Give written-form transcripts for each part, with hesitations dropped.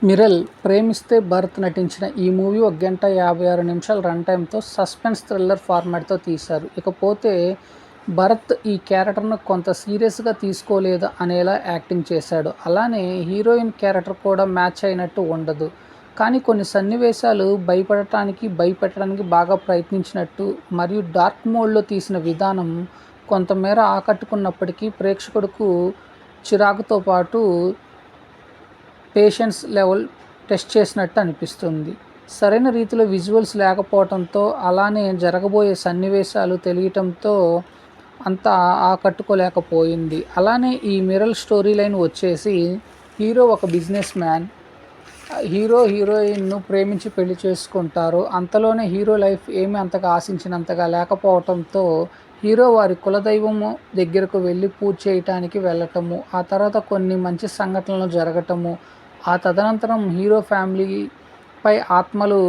మిరల్ ప్రేమిస్తే భరత్ నటించిన ఈ మూవీ 1 గంట 56 నిమిషాల రన్ టైంతో సస్పెన్స్ థ్రిల్లర్ ఫార్మాట్తో తీశారు. ఇకపోతే భరత్ ఈ క్యారెక్టర్ను కొంత సీరియస్గా తీసుకోలేదు అనేలా యాక్టింగ్ చేశాడు. అలానే హీరోయిన్ క్యారెక్టర్ కూడా మ్యాచ్ అయినట్టు ఉండదు. కానీ కొన్ని సన్నివేశాలు భయపెట్టడానికి బాగా ప్రయత్నించినట్టు మరియు డార్క్ మోడ్లో తీసిన విధానం కొంతమేర ఆకట్టుకున్నప్పటికీ ప్రేక్షకుడుకు చిరాకుతో పాటు పేషెన్స్ లెవెల్ టెస్ట్ చేసినట్టు అనిపిస్తుంది. సరైన రీతిలో విజువల్స్ లేకపోవడంతో అలానే జరగబోయే సన్నివేశాలు తెలియటంతో అంత ఆకట్టుకోలేకపోయింది. అలానే ఈ మిరల్ స్టోరీ లైన్ వచ్చేసి హీరో ఒక బిజినెస్ మ్యాన్, హీరోయిన్ను ప్రేమించి పెళ్లి చేసుకుంటారు. అంతలోనే హీరో లైఫ్ ఏమీ అంతగా ఆశించినంతగా లేకపోవడంతో హీరో వారి కులదైవము దగ్గరకు వెళ్ళి పూజ చేయటానికి వెళ్ళటము, ఆ తర్వాత కొన్ని మంచి సంఘటనలు జరగటము, ఆ తదనంతరం హీరో ఫ్యామిలీపై ఆత్మలు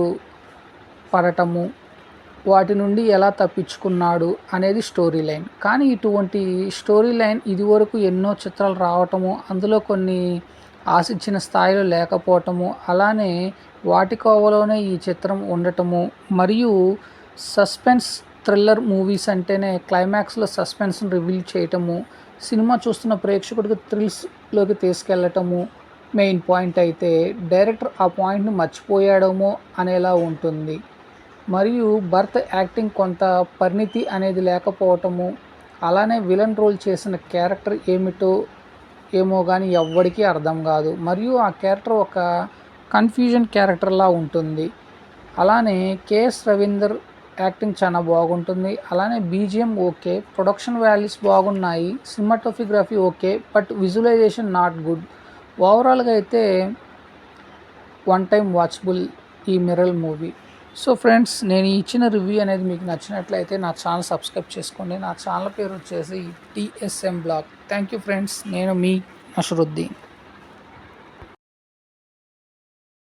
పడటము, వాటి నుండి ఎలా తప్పించుకున్నాడు అనేది స్టోరీ లైన్. కానీ ఇటువంటి స్టోరీ లైన్ ఇదివరకు ఎన్నో చిత్రాలు రావటము, అందులో కొన్ని ఆశించిన స్థాయిలో లేకపోవటము, అలానే వాటి కోవలోనే ఈ చిత్రం ఉండటము మరియు సస్పెన్స్ థ్రిల్లర్ మూవీస్ అంటేనే క్లైమాక్స్లో సస్పెన్స్ని రివీల్ చేయటము, సినిమా చూస్తున్న ప్రేక్షకుడికి థ్రిల్స్లోకి తీసుకెళ్ళటము మెయిన్ పాయింట్ అయితే డైరెక్టర్ ఆ పాయింట్ని మర్చిపోయాడేమో అనేలా ఉంటుంది. మరియు భరత్ యాక్టింగ్ కొంత పరిణితి అనేది లేకపోవటము, అలానే విలన్ రోల్ చేసిన క్యారెక్టర్ ఏమో కానీ ఎవ్వడికి అర్థం కాదు మరియు ఆ క్యారెక్టర్ ఒక కన్ఫ్యూజన్ క్యారెక్టర్లా ఉంటుంది. అలానే కేఎస్ రవీందర్ యాక్టింగ్ చాలా బాగుంటుంది. అలానే బీజిఎం ఓకే, ప్రొడక్షన్ వాల్యూస్ బాగున్నాయి, cinematography okay, but visualisation not good. ఓవరాల్గా అయితే వన్ టైం వాచబుల్ ఈ మిరల్ మూవీ. సో ఫ్రెండ్స్, నేను ఇచ్చిన రివ్యూ అనేది మీకు నచ్చినట్లయితే నా ఛానల్ సబ్స్క్రైబ్ చేసుకోండి. నా ఛానల్ పేరు వచ్చేసి TSM blog. Thank you friends. నేను మీ నషరుద్దీన్.